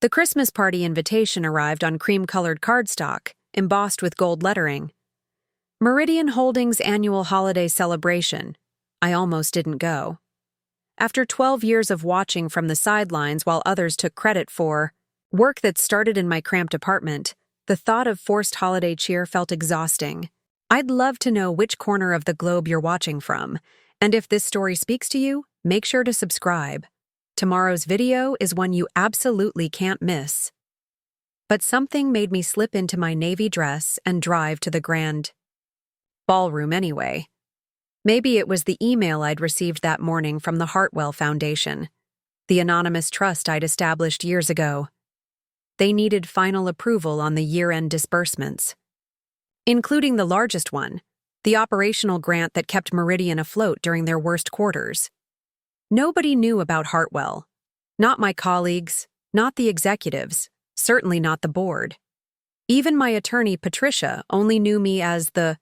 The Christmas party invitation arrived on cream-colored cardstock, embossed with gold lettering. Meridian Holdings' annual holiday celebration. I almost didn't go. After 12 years of watching from the sidelines while others took credit for work that started in my cramped apartment, the thought of forced holiday cheer felt exhausting. I'd love to know which corner of the globe you're watching from, and if this story speaks to you, make sure to subscribe. Tomorrow's video is one you absolutely can't miss. But something made me slip into my navy dress and drive to the grand ballroom anyway. Maybe it was the email I'd received that morning from the Hartwell Foundation, the anonymous trust I'd established years ago. They needed final approval on the year-end disbursements, including the largest one, the operational grant that kept Meridian afloat during their worst quarters. Nobody knew about Hartwell. Not my colleagues, not the executives, certainly not the board. Even my attorney, Patricia, only knew me as the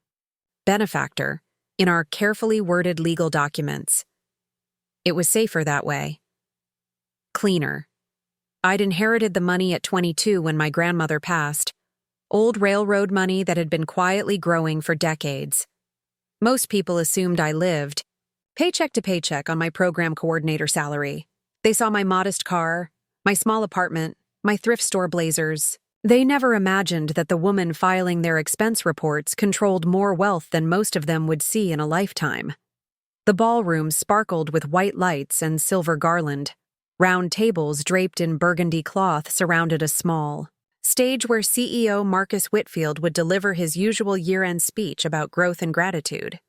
benefactor in our carefully worded legal documents. It was safer that way. Cleaner. I'd inherited the money at 22 when my grandmother passed, old railroad money that had been quietly growing for decades. Most people assumed I lived paycheck to paycheck on my program coordinator salary. They saw my modest car, my small apartment, my thrift store blazers. They never imagined that the woman filing their expense reports controlled more wealth than most of them would see in a lifetime. The ballroom sparkled with white lights and silver garland. Round tables draped in burgundy cloth surrounded a small stage where CEO Marcus Whitfield would deliver his usual year-end speech about growth and gratitude.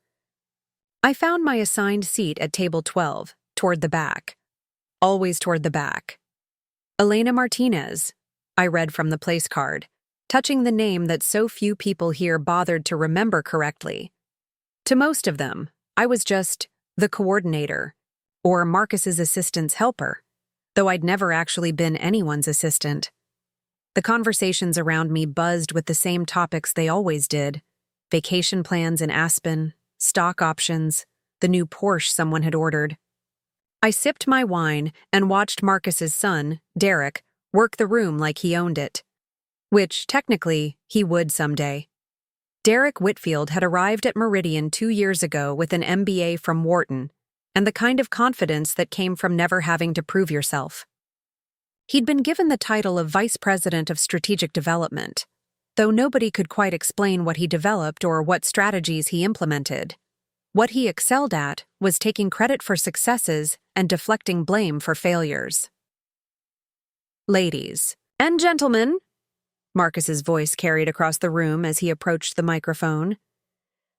I found my assigned seat at table 12, toward the back. Always toward the back. Elena Martinez, I read from the place card, touching the name that so few people here bothered to remember correctly. To most of them, I was just the coordinator, or Marcus's assistant's helper, though I'd never actually been anyone's assistant. The conversations around me buzzed with the same topics they always did: vacation plans in Aspen, stock options, the new Porsche someone had ordered. I sipped my wine and watched Marcus's son, Derek, work the room like he owned it. Which, technically, he would someday. Derek Whitfield had arrived at Meridian 2 years ago with an MBA from Wharton, and the kind of confidence that came from never having to prove yourself. He'd been given the title of Vice President of Strategic Development, though nobody could quite explain what he developed or what strategies he implemented. What he excelled at was taking credit for successes and deflecting blame for failures. Ladies and gentlemen, Marcus's voice carried across the room as he approached the microphone.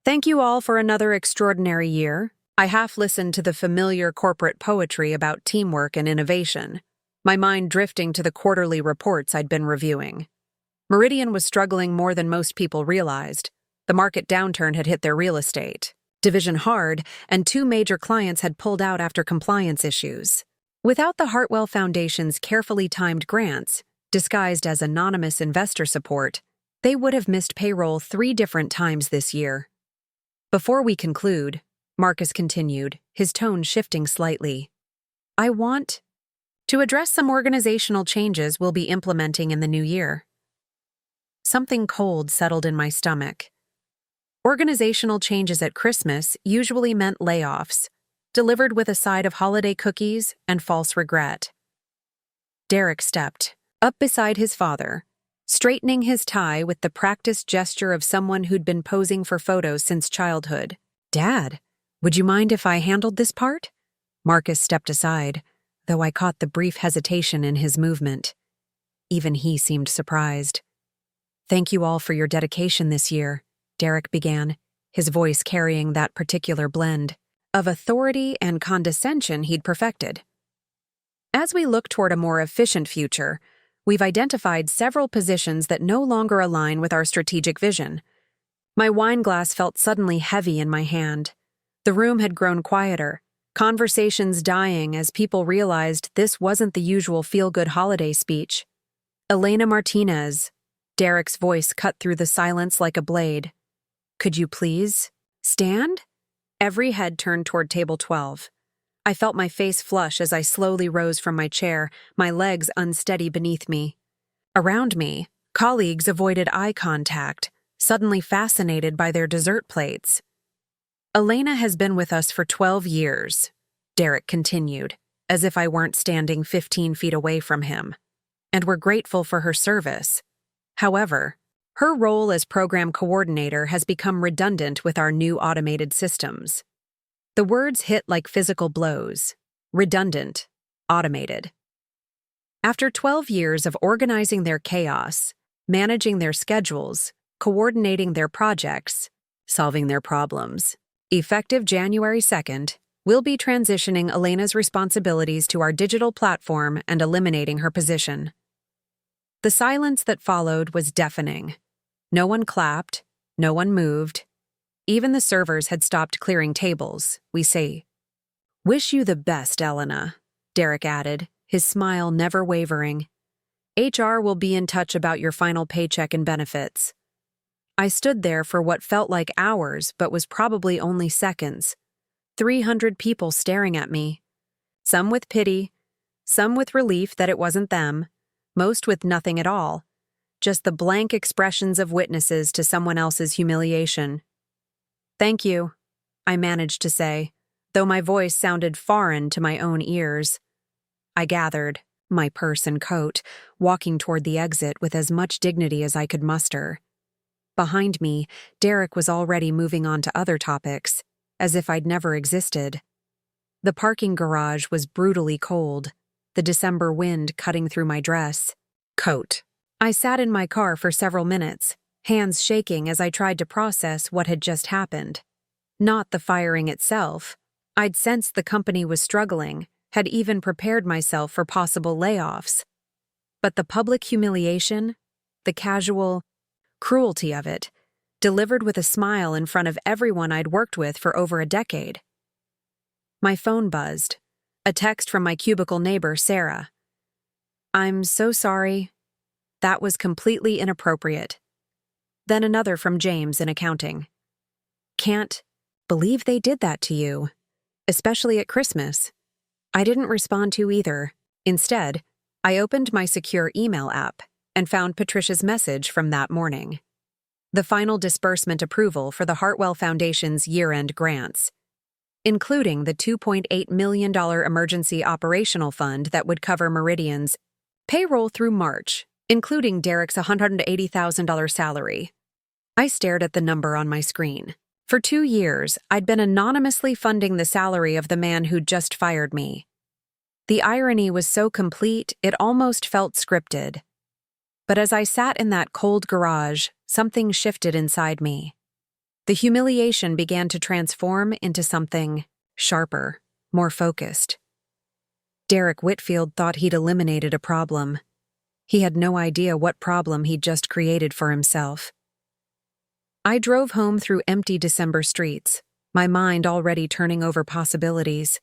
Thank you all for another extraordinary year. I half listened to the familiar corporate poetry about teamwork and innovation, my mind drifting to the quarterly reports I'd been reviewing. Meridian was struggling more than most people realized. The market downturn had hit their real estate division hard, and 2 major clients had pulled out after compliance issues. Without the Hartwell Foundation's carefully timed grants, disguised as anonymous investor support, they would have missed payroll 3 different times this year. Before we conclude, Marcus continued, his tone shifting slightly, I want to address some organizational changes we'll be implementing in the new year. Something cold settled in my stomach. Organizational changes at Christmas usually meant layoffs, delivered with a side of holiday cookies and false regret. Derek stepped up beside his father, straightening his tie with the practiced gesture of someone who'd been posing for photos since childhood. Dad, would you mind if I handled this part? Marcus stepped aside, though I caught the brief hesitation in his movement. Even he seemed surprised. Thank you all for your dedication this year, Derek began, his voice carrying that particular blend of authority and condescension he'd perfected. As we look toward a more efficient future, we've identified several positions that no longer align with our strategic vision. My wine glass felt suddenly heavy in my hand. The room had grown quieter, conversations dying as people realized this wasn't the usual feel-good holiday speech. Elena Martinez, Derek's voice cut through the silence like a blade. Could you please stand? Every head turned toward table 12. I felt my face flush as I slowly rose from my chair, my legs unsteady beneath me. Around me, colleagues avoided eye contact, suddenly fascinated by their dessert plates. Elena has been with us for 12 years, Derek continued, as if I weren't standing 15 feet away from him, and we're grateful for her service. However, her role as program coordinator has become redundant with our new automated systems. The words hit like physical blows. Redundant, automated. After 12 years of organizing their chaos, managing their schedules, coordinating their projects, solving their problems, effective January 2nd, we'll be transitioning Elena's responsibilities to our digital platform and eliminating her position. The silence that followed was deafening. No one clapped, no one moved. Even the servers had stopped clearing tables, we say. "Wish you the best, Elena," Derek added, his smile never wavering. "HR will be in touch about your final paycheck and benefits." I stood there for what felt like hours but was probably only seconds. 300 people staring at me. Some with pity, some with relief that it wasn't them, most with nothing at all. Just the blank expressions of witnesses to someone else's humiliation. "Thank you," I managed to say, though my voice sounded foreign to my own ears. I gathered my purse and coat, walking toward the exit with as much dignity as I could muster. Behind me, Derek was already moving on to other topics, as if I'd never existed. The parking garage was brutally cold, the December wind cutting through my dress. Coat. I sat in my car for several minutes, hands shaking as I tried to process what had just happened. Not the firing itself. I'd sensed the company was struggling, had even prepared myself for possible layoffs. But the public humiliation, the casual cruelty of it, delivered with a smile in front of everyone I'd worked with for over a decade. My phone buzzed. A text from my cubicle neighbor, Sarah. "I'm so sorry. That was completely inappropriate." Then another from James in accounting. "Can't believe they did that to you, especially at Christmas." I didn't respond to either. Instead, I opened my secure email app and found Patricia's message from that morning. The final disbursement approval for the Hartwell Foundation's year-end grants, including the $2.8 million emergency operational fund that would cover Meridian's payroll through March, including Derek's $180,000 salary. I stared at the number on my screen. For 2 years, I'd been anonymously funding the salary of the man who'd just fired me. The irony was so complete, it almost felt scripted. But as I sat in that cold garage, something shifted inside me. The humiliation began to transform into something sharper, more focused. Derek Whitfield thought he'd eliminated a problem. He had no idea what problem he'd just created for himself. I drove home through empty December streets, my mind already turning over possibilities.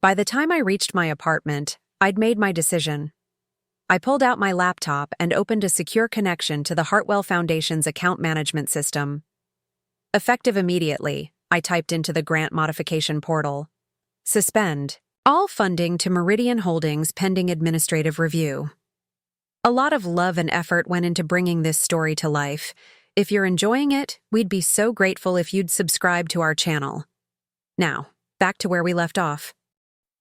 By the time I reached my apartment, I'd made my decision. I pulled out my laptop and opened a secure connection to the Hartwell Foundation's account management system. Effective immediately, I typed into the grant modification portal. Suspend all funding to Meridian Holdings pending administrative review. A lot of love and effort went into bringing this story to life. If you're enjoying it, we'd be so grateful if you'd subscribe to our channel. Now, back to where we left off.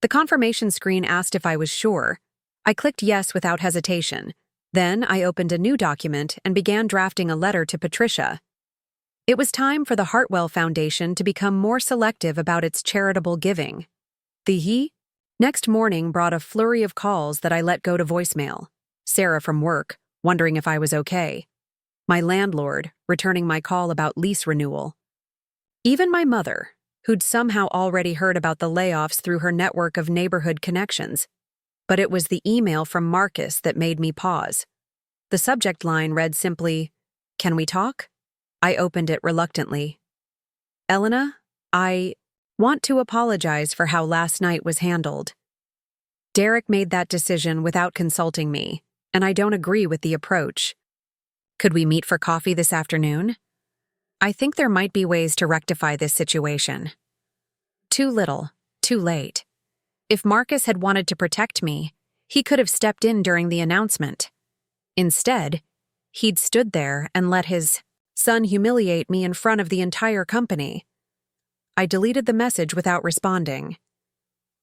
The confirmation screen asked if I was sure. I clicked yes without hesitation. Then I opened a new document and began drafting a letter to Patricia. It was time for the Hartwell Foundation to become more selective about its charitable giving. The next morning brought a flurry of calls that I let go to voicemail. Sarah from work, wondering if I was okay. My landlord, returning my call about lease renewal. Even my mother, who'd somehow already heard about the layoffs through her network of neighborhood connections. But it was the email from Marcus that made me pause. The subject line read simply, "Can we talk?" I opened it reluctantly. "Elena, I want to apologize for how last night was handled. Derek made that decision without consulting me, and I don't agree with the approach. Could we meet for coffee this afternoon? I think there might be ways to rectify this situation." Too little, too late. If Marcus had wanted to protect me, he could have stepped in during the announcement. Instead, he'd stood there and let his son humiliate me in front of the entire company. I deleted the message without responding.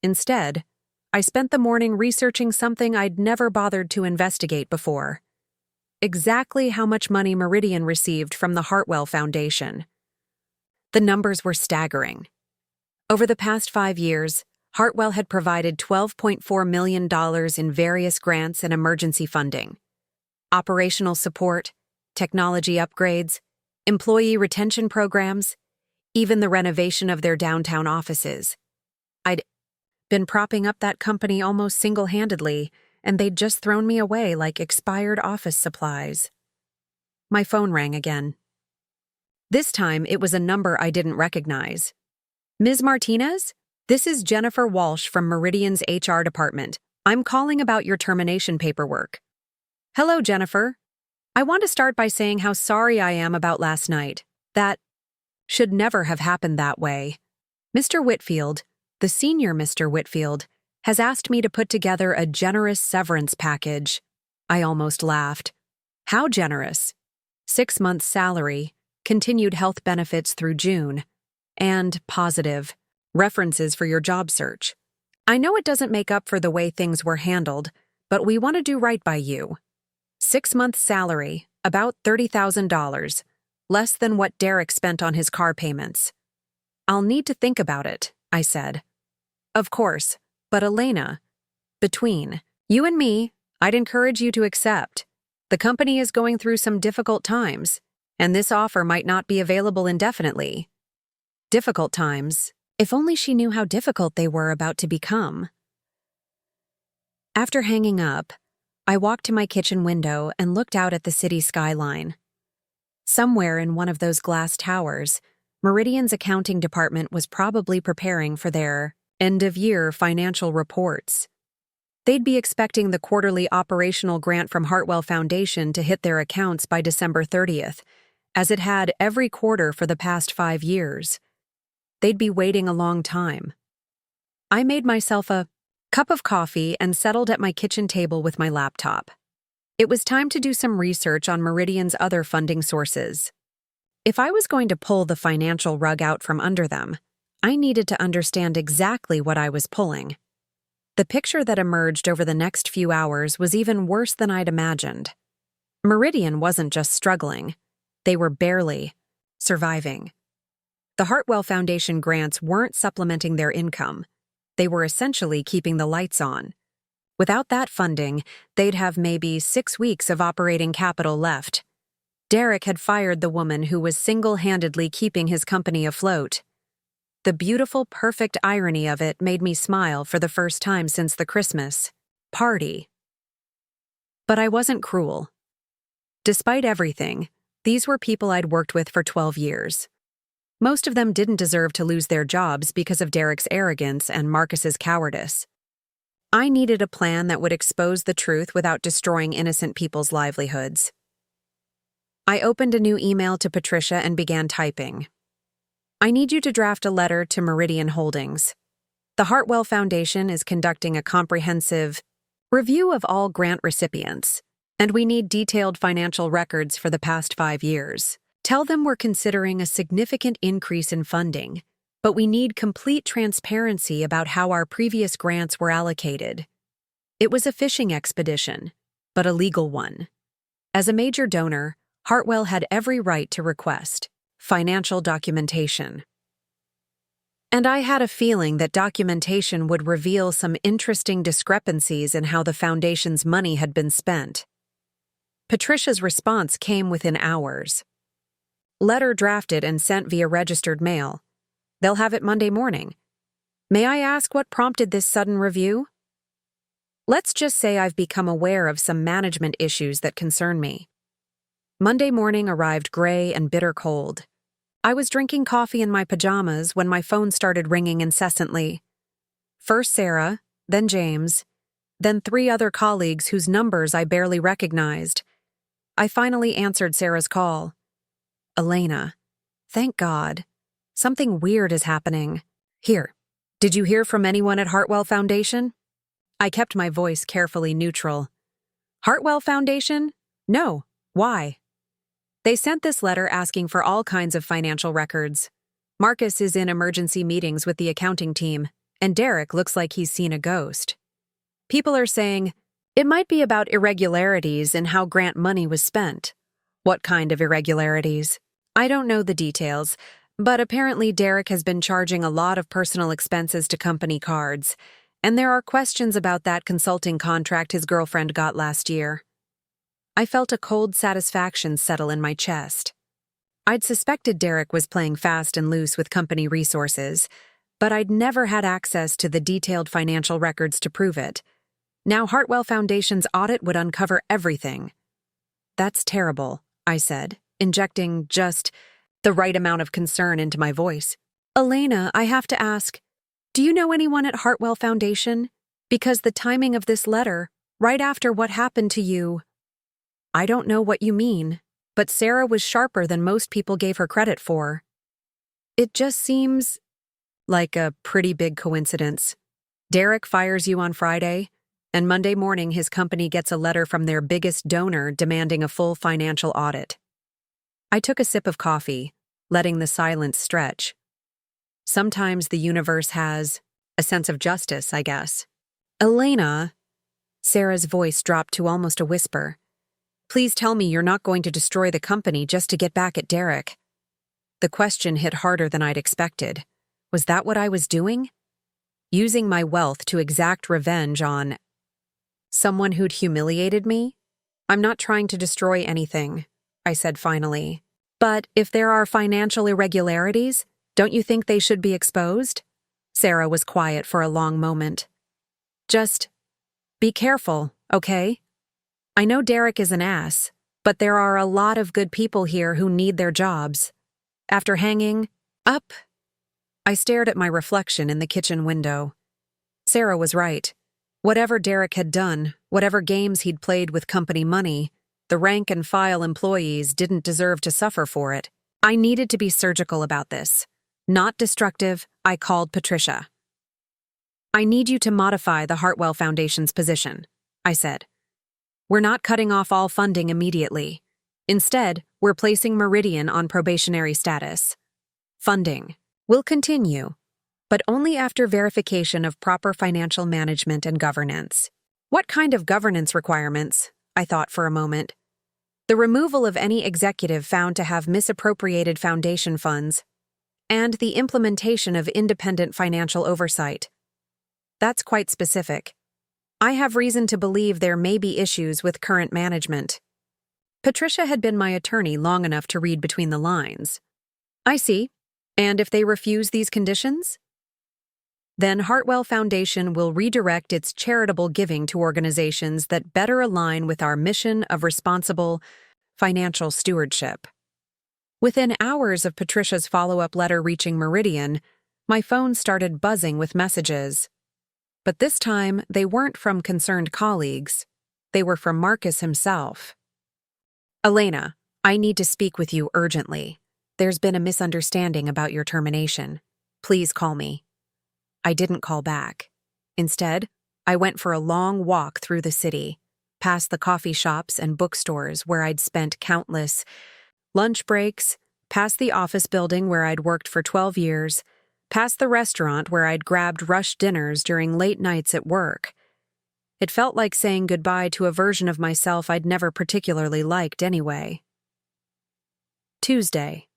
Instead, I spent the morning researching something I'd never bothered to investigate before. Exactly how much money Meridian received from the Hartwell Foundation. The numbers were staggering. Over the past 5 years, Hartwell had provided $12.4 million in various grants and emergency funding, operational support, technology upgrades, employee retention programs, even the renovation of their downtown offices. I'd been propping up that company almost single-handedly, and they'd just thrown me away like expired office supplies. My phone rang again. This time, it was a number I didn't recognize. Ms. Martinez? This is Jennifer Walsh from Meridian's HR department. I'm calling about your termination paperwork. Hello, Jennifer. I want to start by saying how sorry I am about last night. That should never have happened that way. Mr. Whitfield, the senior Mr. Whitfield, has asked me to put together a generous severance package. I almost laughed. How generous? 6 months' salary, continued health benefits through June, and positive references for your job search. I know it doesn't make up for the way things were handled, but we want to do right by you. 6 months' salary, about $30,000, less than what Derek spent on his car payments. I'll need to think about it, I said. Of course, but Elena, between you and me, I'd encourage you to accept. The company is going through some difficult times, and this offer might not be available indefinitely. Difficult times. If only she knew how difficult they were about to become. After hanging up, I walked to my kitchen window and looked out at the city skyline. Somewhere in one of those glass towers, Meridian's accounting department was probably preparing for their end-of-year financial reports. They'd be expecting the quarterly operational grant from Hartwell Foundation to hit their accounts by December 30th, as it had every quarter for the past 5 years. They'd be waiting a long time. I made myself a cup of coffee and settled at my kitchen table with my laptop. It was time to do some research on Meridian's other funding sources. If I was going to pull the financial rug out from under them, I needed to understand exactly what I was pulling. The picture that emerged over the next few hours was even worse than I'd imagined. Meridian wasn't just struggling. They were barely surviving. The Hartwell Foundation grants weren't supplementing their income. They were essentially keeping the lights on. Without that funding, they'd have maybe 6 weeks of operating capital left. Derek had fired the woman who was single-handedly keeping his company afloat. The beautiful, perfect irony of it made me smile for the first time since the Christmas party. But I wasn't cruel. Despite everything, these were people I'd worked with for 12 years. Most of them didn't deserve to lose their jobs because of Derek's arrogance and Marcus's cowardice. I needed a plan that would expose the truth without destroying innocent people's livelihoods. I opened a new email to Patricia and began typing. I need you to draft a letter to Meridian Holdings. The Hartwell Foundation is conducting a comprehensive review of all grant recipients, and we need detailed financial records for the past 5 years. Tell them we're considering a significant increase in funding, but we need complete transparency about how our previous grants were allocated. It was a fishing expedition, but a legal one. As a major donor, Hartwell had every right to request financial documentation. And I had a feeling that documentation would reveal some interesting discrepancies in how the foundation's money had been spent. Patricia's response came within hours. Letter drafted and sent via registered mail. They'll have it Monday morning. May I ask what prompted this sudden review? Let's just say I've become aware of some management issues that concern me. Monday morning arrived gray and bitter cold. I was drinking coffee in my pajamas when my phone started ringing incessantly. First Sarah, then James, then 3 other colleagues whose numbers I barely recognized. I finally answered Sarah's call. Elena, thank God. Something weird is happening. Here, Did you hear from anyone at Hartwell Foundation? I kept my voice carefully neutral. Hartwell Foundation? No. Why? They sent this letter asking for all kinds of financial records. Marcus is in emergency meetings with the accounting team, and Derek looks like he's seen a ghost. People are saying, it might be about irregularities in how grant money was spent. What kind of irregularities? I don't know the details, but apparently Derek has been charging a lot of personal expenses to company cards, and there are questions about that consulting contract his girlfriend got last year. I felt a cold satisfaction settle in my chest. I'd suspected Derek was playing fast and loose with company resources, but I'd never had access to the detailed financial records to prove it. Now Hartwell Foundation's audit would uncover everything. That's terrible, I said, injecting just the right amount of concern into my voice. Elena, I have to ask, do you know anyone at Hartwell Foundation? Because the timing of this letter, right after what happened to you— I don't know what you mean, but Sarah was sharper than most people gave her credit for. It just seems like a pretty big coincidence. Derek fires you on Friday, and Monday morning his company gets a letter from their biggest donor demanding a full financial audit. I took a sip of coffee, letting the silence stretch. Sometimes the universe has a sense of justice, I guess. Elena, Sarah's voice dropped to almost a whisper. Please tell me you're not going to destroy the company just to get back at Derek. The question hit harder than I'd expected. Was that what I was doing? Using my wealth to exact revenge on someone who'd humiliated me? I'm not trying to destroy anything, I said finally. But if there are financial irregularities, don't you think they should be exposed? Sarah was quiet for a long moment. Just be careful, okay? I know Derek is an ass, but there are a lot of good people here who need their jobs. After hanging up, I stared at my reflection in the kitchen window. Sarah was right. Whatever Derek had done, whatever games he'd played with company money, the rank-and-file employees didn't deserve to suffer for it. I needed to be surgical about this. Not destructive, I called Patricia. I need you to modify the Hartwell Foundation's position, I said. We're not cutting off all funding immediately. Instead, we're placing Meridian on probationary status. Funding will continue, but only after verification of proper financial management and governance. What kind of governance requirements? I thought for a moment. The removal of any executive found to have misappropriated foundation funds, and the implementation of independent financial oversight. That's quite specific. I have reason to believe there may be issues with current management. Patricia had been my attorney long enough to read between the lines. I see. And if they refuse these conditions? Then Hartwell Foundation will redirect its charitable giving to organizations that better align with our mission of responsible financial stewardship. Within hours of Patricia's follow-up letter reaching Meridian, my phone started buzzing with messages. But this time, they weren't from concerned colleagues. They were from Marcus himself. Elena, I need to speak with you urgently. There's been a misunderstanding about your termination. Please call me. I didn't call back. Instead, I went for a long walk through the city, past the coffee shops and bookstores where I'd spent countless lunch breaks, past the office building where I'd worked for 12 years, past the restaurant where I'd grabbed rush dinners during late nights at work. It felt like saying goodbye to a version of myself I'd never particularly liked anyway. Tuesday.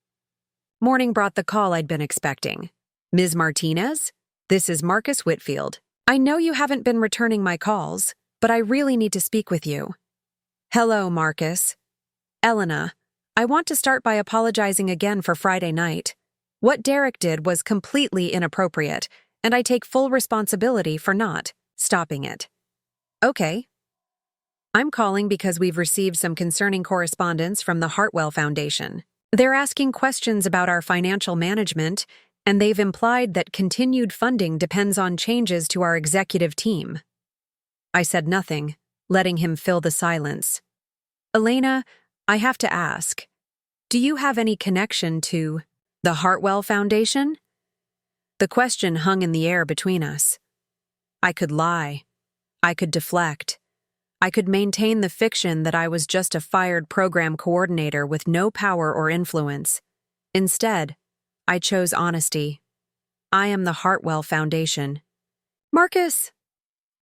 Morning brought the call I'd been expecting. Ms. Martinez? This is Marcus Whitfield. I know you haven't been returning my calls, but I really need to speak with you. Hello, Marcus. Elena, I want to start by apologizing again for Friday night. What Derek did was completely inappropriate, and I take full responsibility for not stopping it. Okay. I'm calling because we've received some concerning correspondence from the Hartwell Foundation. They're asking questions about our financial management, and they've implied that continued funding depends on changes to our executive team. I said nothing, letting him fill the silence. Elena, I have to ask, do you have any connection to the Hartwell Foundation? The The question hung in the air between us. I could lie. I could deflect. I could maintain the fiction that I was just a fired program coordinator with no power or influence. Instead, I chose honesty. I am the Hartwell Foundation. Marcus!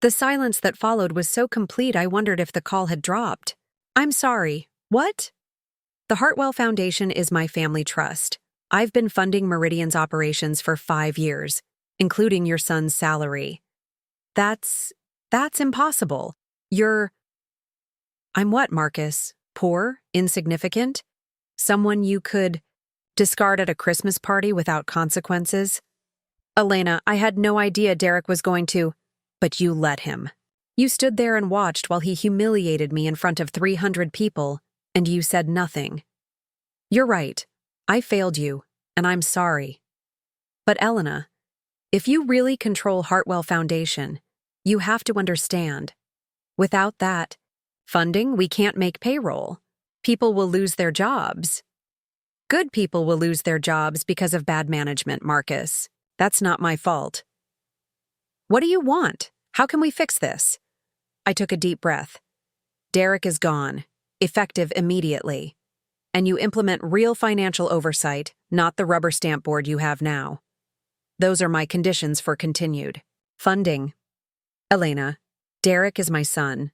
The silence that followed was so complete I wondered if the call had dropped. I'm sorry. What? The Hartwell Foundation is my family trust. I've been funding Meridian's operations for 5 years, including your son's salary. That's impossible. I'm what, Marcus? Poor? Insignificant? Someone you could discard at a Christmas party without consequences? Elena, I had no idea Derek was going to, but you let him. You stood there and watched while he humiliated me in front of 300 people, and you said nothing. You're right. I failed you, and I'm sorry. But Elena, if you really control Hartwell Foundation, you have to understand. Without that funding, we can't make payroll. People will lose their jobs. Good people will lose their jobs because of bad management, Marcus. That's not my fault. What do you want? How can we fix this? I took a deep breath. Derek is gone, effective immediately. And you implement real financial oversight, not the rubber stamp board you have now. Those are my conditions for continued funding. Elena, Derek is my son,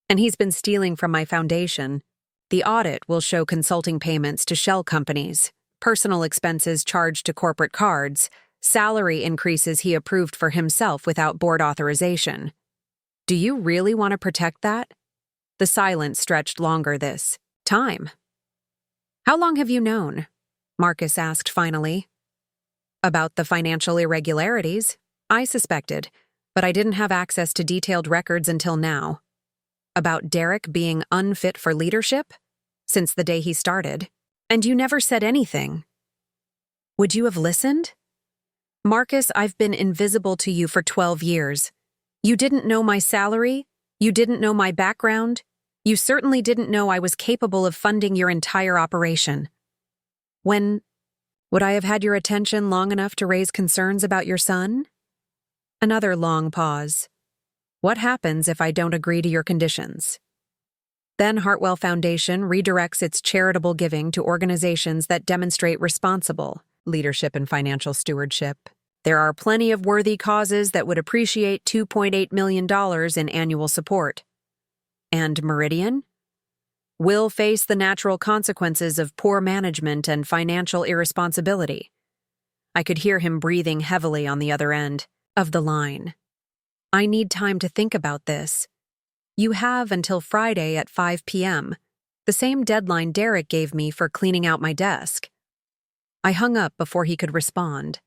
and he's been stealing from my foundation. The audit will show consulting payments to shell companies, personal expenses charged to corporate cards, salary increases he approved for himself without board authorization. Do you really want to protect that? The silence stretched longer this time. How long have you known? Marcus asked finally. About the financial irregularities, I suspected, but I didn't have access to detailed records until now. About Derek being unfit for leadership? Since the day he started. And you never said anything. Would you have listened? Marcus, I've been invisible to you for 12 years. You didn't know my salary. You didn't know my background. You certainly didn't know I was capable of funding your entire operation. When would I have had your attention long enough to raise concerns about your son? Another long pause. What happens if I don't agree to your conditions? Then Hartwell Foundation redirects its charitable giving to organizations that demonstrate responsible leadership and financial stewardship. There are plenty of worthy causes that would appreciate $2.8 million in annual support. And Meridian? Will face the natural consequences of poor management and financial irresponsibility. I could hear him breathing heavily on the other end of the line. I need time to think about this. You have until Friday at 5 p.m., the same deadline Derek gave me for cleaning out my desk. I hung up before he could respond.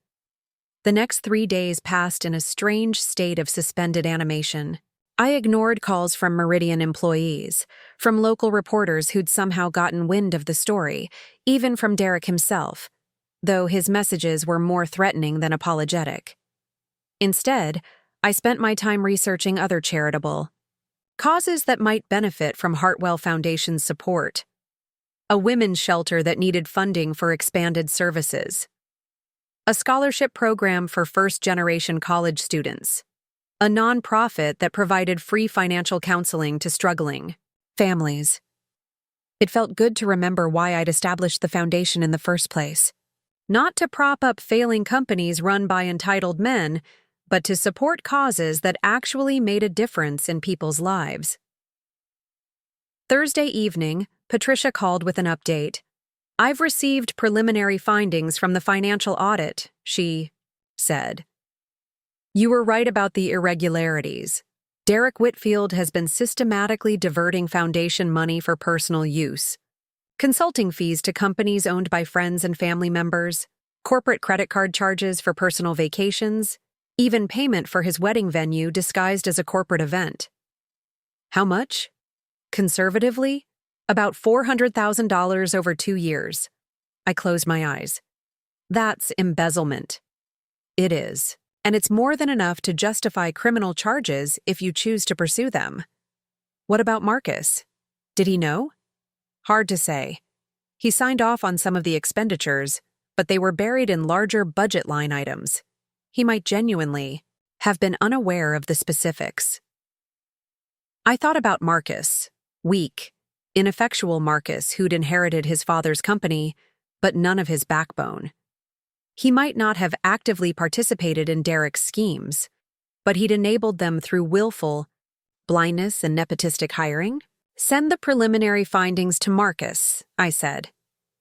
The next 3 days passed in a strange state of suspended animation. I ignored calls from Meridian employees, from local reporters who'd somehow gotten wind of the story, even from Derek himself, though his messages were more threatening than apologetic. Instead, I spent my time researching other charitable causes that might benefit from Hartwell Foundation's support. A women's shelter that needed funding for expanded services. A scholarship program for first-generation college students. A nonprofit that provided free financial counseling to struggling families. It felt good to remember why I'd established the foundation in the first place. Not to prop up failing companies run by entitled men, but to support causes that actually made a difference in people's lives. Thursday evening, Patricia called with an update. I've received preliminary findings from the financial audit, she said. You were right about the irregularities. Derek Whitfield has been systematically diverting foundation money for personal use. Consulting fees to companies owned by friends and family members, corporate credit card charges for personal vacations, even payment for his wedding venue disguised as a corporate event. How much? Conservatively, about $400,000 over 2 years. I closed my eyes. That's embezzlement. It is. And it's more than enough to justify criminal charges if you choose to pursue them. What about Marcus? Did he know? Hard to say. He signed off on some of the expenditures, but they were buried in larger budget line items. he might genuinely have been unaware of the specifics. I thought about Marcus, weak, ineffectual Marcus who'd inherited his father's company, but none of his backbone. He might not have actively participated in Derek's schemes, but he'd enabled them through willful blindness and nepotistic hiring. Send the preliminary findings to Marcus, I said.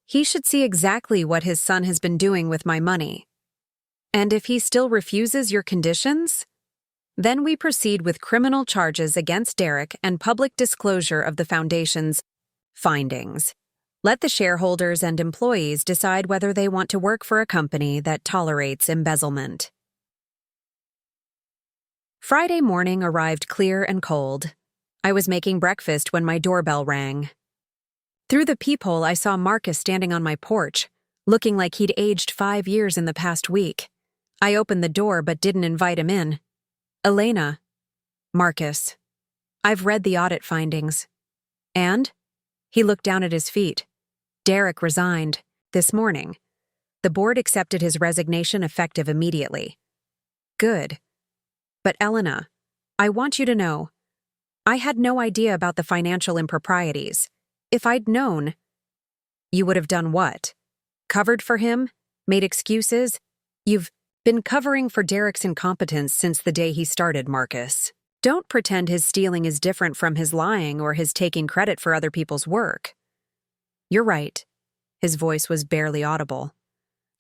He should see exactly what his son has been doing with my money. And if he still refuses your conditions, then we proceed with criminal charges against Derek and public disclosure of the Foundation's findings. Let the shareholders and employees decide whether they want to work for a company that tolerates embezzlement. Friday morning arrived clear and cold. I was making breakfast when my doorbell rang. Through the peephole, I saw Marcus standing on my porch, looking like he'd aged 5 years in the past week. I opened the door but didn't invite him in. Elena. Marcus. I've read the audit findings. And? He looked down at his feet. Derek resigned this morning. The board accepted his resignation effective immediately. Good. But Elena, I want you to know, I had no idea about the financial improprieties. If I'd known, you would have done what? Covered for him? Made excuses? You've been covering for Derek's incompetence since the day he started, Marcus. Don't pretend his stealing is different from his lying or his taking credit for other people's work. You're right. His voice was barely audible.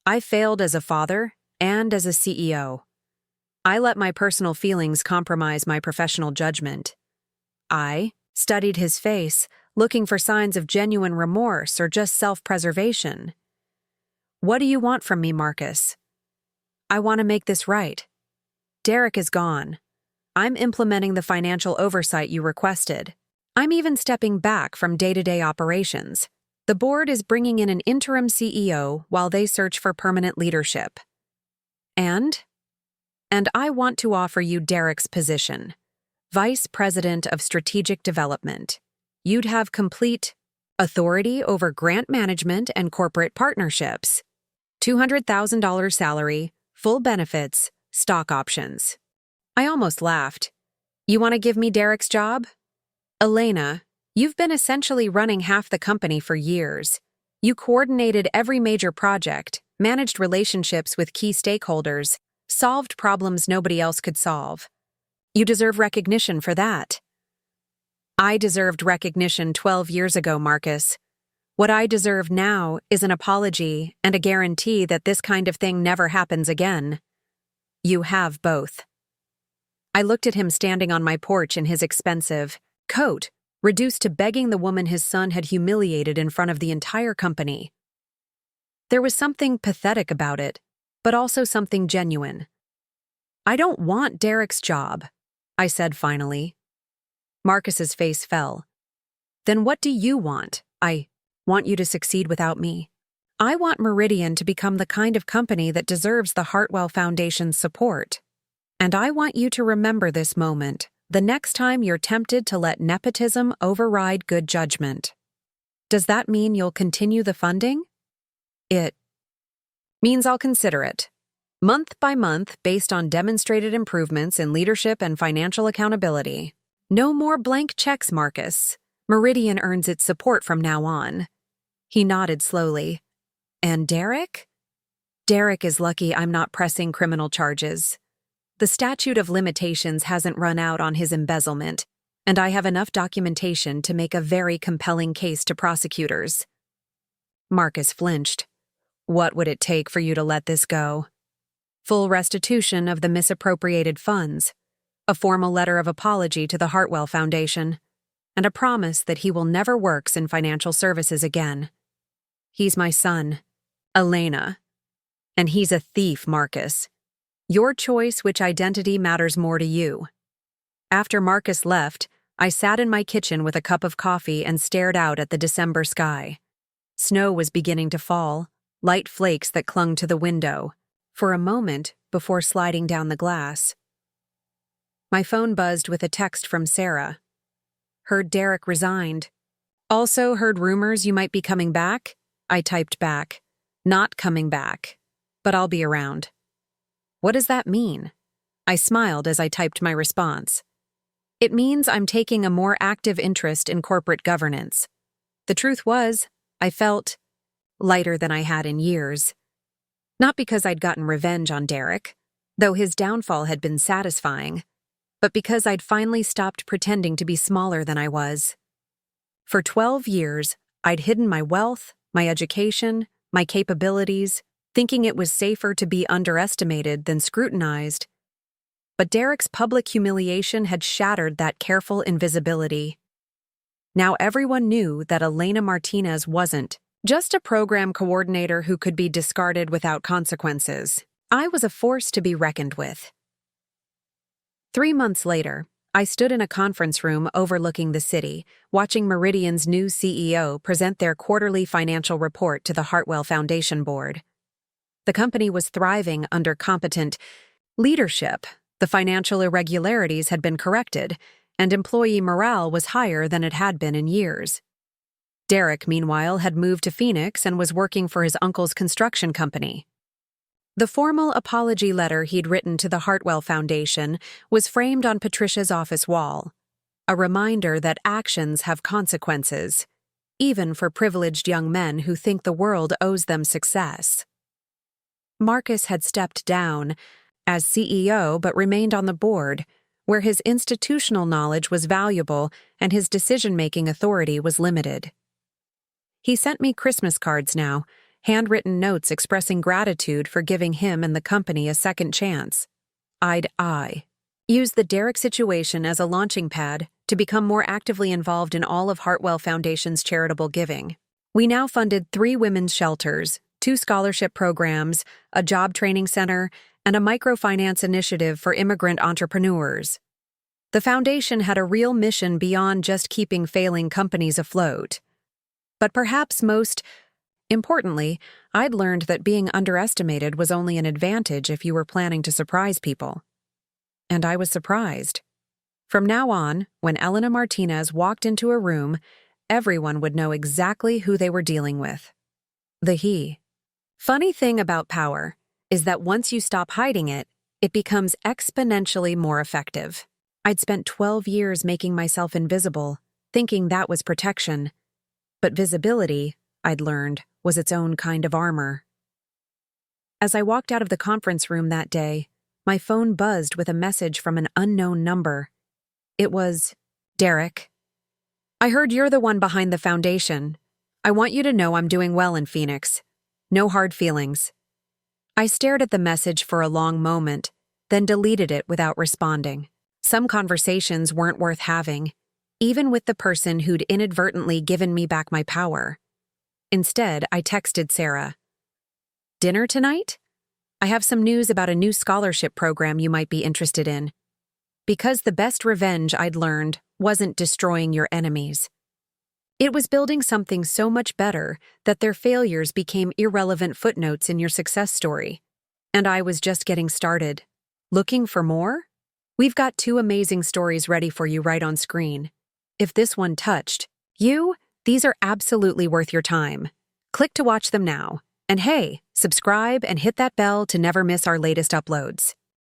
I failed as a father and as a CEO. I let my personal feelings compromise my professional judgment. I studied his face, looking for signs of genuine remorse or just self-preservation. What do you want from me, Marcus? I want to make this right. Derek is gone. I'm implementing the financial oversight you requested. I'm even stepping back from day-to-day operations. The board is bringing in an interim CEO while they search for permanent leadership. And I want to offer you Derek's position, Vice President of Strategic Development. You'd have complete authority over grant management and corporate partnerships. $200,000 salary, full benefits, stock options. I almost laughed. You want to give me Derek's job? Elena, you've been essentially running half the company for years. You coordinated every major project, managed relationships with key stakeholders, solved problems nobody else could solve. You deserve recognition for that. I deserved recognition 12 years ago, Marcus. What I deserve now is an apology and a guarantee that this kind of thing never happens again. You have both. I looked at him standing on my porch in his expensive coat, reduced to begging the woman his son had humiliated in front of the entire company. There was something pathetic about it, but also something genuine. I don't want Derek's job, I said finally. Marcus's face fell. Then what do you want? I want you to succeed without me. I want Meridian to become the kind of company that deserves the Hartwell Foundation's support. And I want you to remember this moment the next time you're tempted to let nepotism override good judgment. Does that mean you'll continue the funding? It means I'll consider it. Month by month, based on demonstrated improvements in leadership and financial accountability. No more blank checks, Marcus. Meridian earns its support from now on. He nodded slowly. And Derek? Derek is lucky I'm not pressing criminal charges. The statute of limitations hasn't run out on his embezzlement, and I have enough documentation to make a very compelling case to prosecutors. Marcus flinched. What would it take for you to let this go? Full restitution of the misappropriated funds, a formal letter of apology to the Hartwell Foundation, and a promise that he will never work in financial services again. He's my son, Elena, and he's a thief, Marcus. Your choice which identity matters more to you. After Marcus left, I sat in my kitchen with a cup of coffee and stared out at the December sky. Snow was beginning to fall, light flakes that clung to the window, for a moment before sliding down the glass. My phone buzzed with a text from Sarah. Heard Derek resigned. Also heard rumors you might be coming back? I typed back. Not coming back, but I'll be around. What does that mean? I smiled as I typed my response. It means I'm taking a more active interest in corporate governance. The truth was, I felt lighter than I had in years. Not because I'd gotten revenge on Derek, though his downfall had been satisfying, but because I'd finally stopped pretending to be smaller than I was. For 12 years, I'd hidden my wealth, my education, my capabilities, thinking it was safer to be underestimated than scrutinized. But Derek's public humiliation had shattered that careful invisibility. Now everyone knew that Elena Martinez wasn't just a program coordinator who could be discarded without consequences. I was a force to be reckoned with. 3 months later, I stood in a conference room overlooking the city, watching Meridian's new CEO present their quarterly financial report to the Hartwell Foundation Board. The company was thriving under competent leadership. The financial irregularities had been corrected, and employee morale was higher than it had been in years. Derek, meanwhile, had moved to Phoenix and was working for his uncle's construction company. The formal apology letter he'd written to the Hartwell Foundation was framed on Patricia's office wall, a reminder that actions have consequences, even for privileged young men who think the world owes them success. Marcus had stepped down as CEO but remained on the board, where his institutional knowledge was valuable and his decision-making authority was limited. He sent me Christmas cards now, handwritten notes expressing gratitude for giving him and the company a second chance. I'd use the Derek situation as a launching pad to become more actively involved in all of Hartwell Foundation's charitable giving. We now funded 3 women's shelters, 2 scholarship programs, a job training center, and a microfinance initiative for immigrant entrepreneurs. The foundation had a real mission beyond just keeping failing companies afloat. But perhaps most importantly, I'd learned that being underestimated was only an advantage if you were planning to surprise people. And I was surprised. From now on, when Elena Martinez walked into a room, everyone would know exactly who they were dealing with. The he. Funny thing about power is that once you stop hiding it, it becomes exponentially more effective. I'd spent 12 years making myself invisible, thinking that was protection. But visibility, I'd learned, was its own kind of armor. As I walked out of the conference room that day, my phone buzzed with a message from an unknown number. It was, "Derek, I heard you're the one behind the foundation. I want you to know I'm doing well in Phoenix. No hard feelings." I stared at the message for a long moment, then deleted it without responding. Some conversations weren't worth having, even with the person who'd inadvertently given me back my power. Instead, I texted Sarah. "Dinner tonight? I have some news about a new scholarship program you might be interested in." Because the best revenge I'd learned wasn't destroying your enemies. It was building something so much better that their failures became irrelevant footnotes in your success story. And I was just getting started. Looking for more? We've got 2 amazing stories ready for you right on screen. If this one touched you, these are absolutely worth your time. Click to watch them now. And hey, subscribe and hit that bell to never miss our latest uploads.